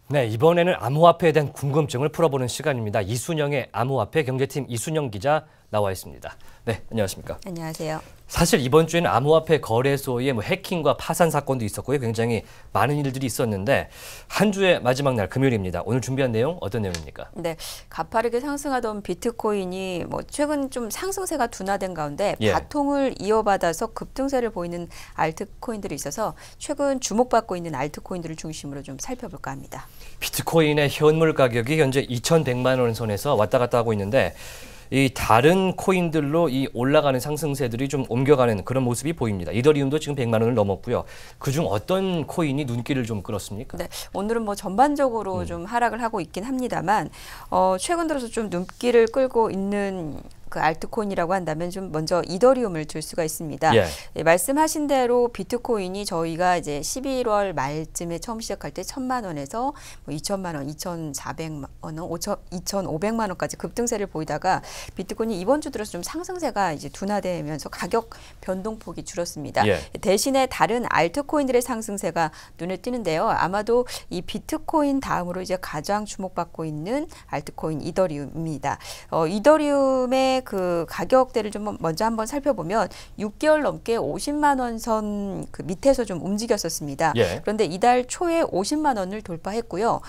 네, 이번에는 암호화폐에 대한 궁금증을 풀어보는 시간입니다. 이순영의 암호화폐 경제팀 이순영 기자 나와 있습니다. 네, 안녕하십니까? 안녕하세요. 사실 이번 주에는 암호화폐 거래소의 해킹과 파산 사건도 있었고요. 굉장히 많은 일들이 있었는데 한 주의 마지막 날 금요일입니다. 오늘 준비한 내용 어떤 내용입니까? 네, 가파르게 상승하던 비트코인이 최근 좀 상승세가 둔화된 가운데 바통을 이어받아서 급등세를 보이는 알트코인들이 있어서 최근 주목받고 있는 알트코인들을 중심으로 좀 살펴볼까 합니다. 비트코인의 현물 가격이 현재 2,100만 원 선에서 왔다 갔다 하고 있는데 이 다른 코인들로 이 올라가는 상승세들이 좀 옮겨가는 그런 모습이 보입니다. 이더리움도 지금 100만 원을 넘었고요. 그중 어떤 코인이 눈길을 좀 끌었습니까? 네, 오늘은 전반적으로 좀 하락을 하고 있긴 합니다만 최근 들어서 좀 눈길을 끌고 있는 그 알트코인이라고 한다면 좀 먼저 이더리움을 들 수가 있습니다. 예, 말씀하신 대로 비트코인이 저희가 이제 11월 말쯤에 처음 시작할 때 1,000만 원에서 2,000만 원, 2,400만 원, 2,500만 원까지 급등세를 보이다가 비트코인이 이번 주 들어서 좀 상승세가 이제 둔화되면서 가격 변동폭이 줄었습니다. 대신에 다른 알트코인들의 상승세가 눈에 띄는데요. 아마도 이 비트코인 다음으로 이제 가장 주목받고 있는 알트코인 이더리움입니다. 이더리움의 그 가격대를 좀 먼저 한번 살펴보면 6개월 넘게 50만 원 선 그 밑에서 좀 움직였었습니다. 그런데 이달 초에 50만 원을 돌파했고요.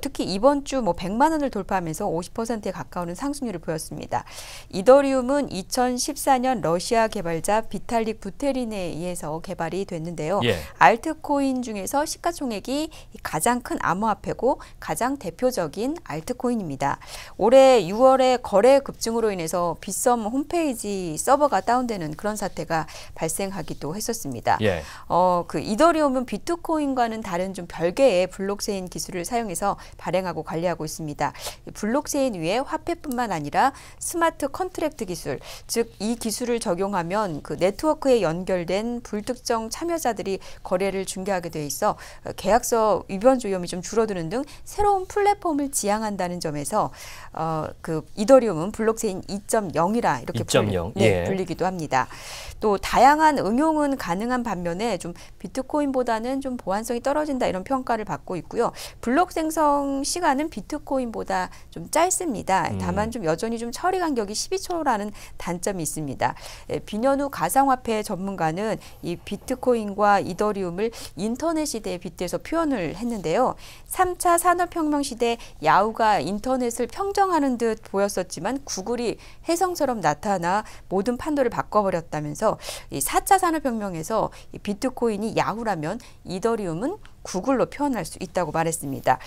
특히 이번 주 100만 원을 돌파하면서 50%에 가까운 상승률을 보였습니다. 이더리움은 2014년 러시아 개발자 비탈릭 부테린에 의해서 개발이 됐는데요. 알트코인 중에서 시가총액이 가장 큰 암호화폐고 가장 대표적인 알트코인입니다. 올해 6월에 거래 급증으로 인해서 빗썸 홈페이지 서버가 다운되는 그런 사태가 발생하기도 했었습니다. 그 이더리움은 비트코인과는 다른 좀 별개의 블록체인 기술을 사용해서 발행하고 관리하고 있습니다. 블록체인 위에 화폐뿐만 아니라 스마트 컨트랙트 기술, 즉 이 기술을 적용하면 그 네트워크에 연결된 불특정 참여자들이 거래를 중개하게 돼 있어 계약서 위반 위험이 좀 줄어드는 등 새로운 플랫폼을 지향한다는 점에서 그 이더리움은 블록체인 2.0이라 이렇게 불리기도 합니다. 또 다양한 응용은 가능한 반면에 좀 비트코인보다는 좀 보안성이 떨어진다 이런 평가를 받고 있고요. 블록 생성 시간은 비트코인보다 좀 짧습니다. 다만 좀 여전히 좀 처리 간격이 12초라는 단점이 있습니다. 비년후 가상화폐 전문가는 이 비트코인과 이더리움을 인터넷 시대에 빗대서 표현을 했는데요. 3차 산업혁명 시대 야후가 인터넷을 평정하는 듯 보였었지만 구글이 혜성처럼 나타나 모든 판도를 바꿔버렸다면서 이 4차 산업혁명에서 이 비트코인이 야후라면 이더리움은 구글로 표현할 수 있다고 말했습니다.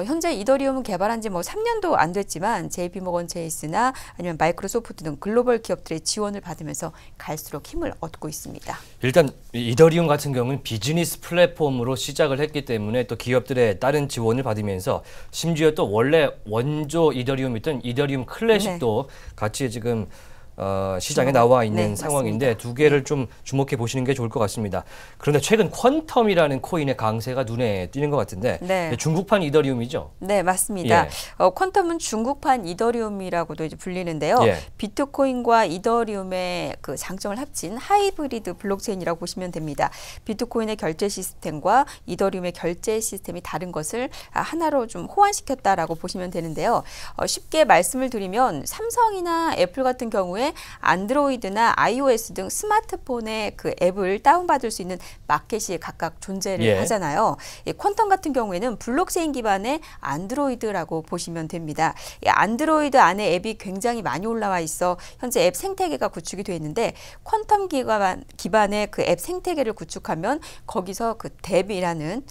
현재 이더리움은 개발한 지 3년도 안 됐지만 JP모건 체이스나 아니면 마이크로소프트 등 글로벌 기업들의 지원을 받으면서 갈수록 힘을 얻고 있습니다. 일단 이더리움 같은 경우는 비즈니스 플랫폼으로 시작을 했기 때문에 또 기업들의 다른 지원을 받으면서 심지어 또 원래 원조 이더리움이던 이더리움 클래식도 같이 지금 시장에 나와 있는 상황인데 맞습니다. 두 개를 좀 주목해 보시는 게 좋을 것 같습니다. 그런데 최근 퀀텀이라는 코인의 강세가 눈에 띄는 것 같은데 중국판 이더리움이죠? 네, 맞습니다. 퀀텀은 중국판 이더리움이라고도 이제 불리는데요. 비트코인과 이더리움의 그 장점을 합친 하이브리드 블록체인이라고 보시면 됩니다. 비트코인의 결제 시스템과 이더리움의 결제 시스템이 다른 것을 하나로 좀 호환시켰다라고 보시면 되는데요. 쉽게 말씀을 드리면 삼성이나 애플 같은 경우에 안드로이드나 iOS 등 스마트폰의 그 앱을 다운받을 수 있는 마켓이 각각 존재를 하잖아요. 퀀텀 같은 경우에는 블록체인 기반의 안드로이드라고 보시면 됩니다. 안드로이드 안에 앱이 굉장히 많이 올라와 있어 현재 앱 생태계가 구축이 되어 있는데 퀀텀 기반의 그 앱 생태계를 구축하면 거기서 그 뎁이라는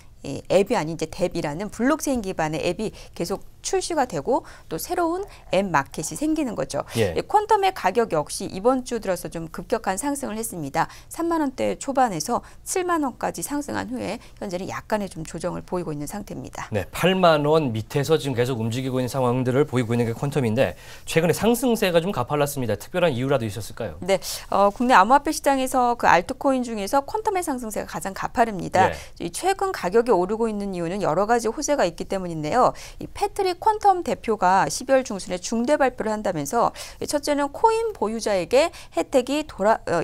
앱이 아닌 이제 뎁이라는 블록체인 기반의 앱이 계속 출시가 되고 또 새로운 앱 마켓이 생기는 거죠. 퀀텀의 가격 역시 이번 주 들어서 좀 급격한 상승을 했습니다. 3만 원대 초반에서 7만 원까지 상승한 후에 현재는 약간의 좀 조정을 보이고 있는 상태입니다. 네, 8만 원 밑에서 지금 계속 움직이고 있는 상황들을 보이고 있는 게 퀀텀인데 최근에 상승세가 좀 가팔랐습니다. 특별한 이유라도 있었을까요? 네, 국내 암호화폐 시장에서 그 알트코인 중에서 퀀텀의 상승세가 가장 가파릅니다. 최근 가격이 오르고 있는 이유는 여러 가지 호재가 있기 때문인데요. 이 패트릭 퀀텀 대표가 12월 중순에 중대 발표를 한다면서 첫째는 코인 보유자에게 혜택이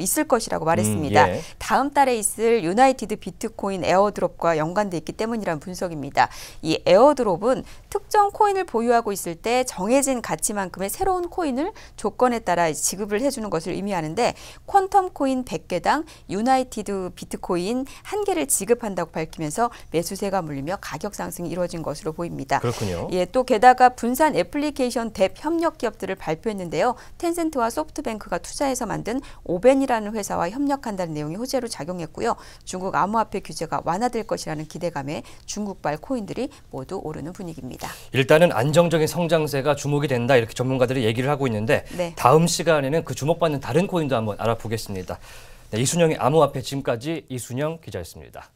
있을 것이라고 말했습니다. 예. 다음 달에 있을 유나이티드 비트코인 에어드롭과 연관돼 있기 때문이라는 분석입니다. 이 에어드롭은 특정 코인을 보유하고 있을 때 정해진 가치만큼의 새로운 코인을 조건에 따라 지급을 해주는 것을 의미하는데 퀀텀 코인 100개당 유나이티드 비트코인 1개를 지급한다고 밝히면서 매수세가 물리며 가격 상승이 이루어진 것으로 보입니다. 그렇군요. 예, 또 게다가 분산 애플리케이션 뎁 협력 기업들을 발표했는데요. 텐센트와 소프트뱅크가 투자해서 만든 오벤이라는 회사와 협력한다는 내용이 호재로 작용했고요. 중국 암호화폐 규제가 완화될 것이라는 기대감에 중국발 코인들이 모두 오르는 분위기입니다. 일단은 안정적인 성장세가 주목이 된다 이렇게 전문가들이 얘기를 하고 있는데 네. 다음 시간에는 그 주목받는 다른 코인도 한번 알아보겠습니다. 네, 이순영의 암호화폐 지금까지 이순영 기자였습니다.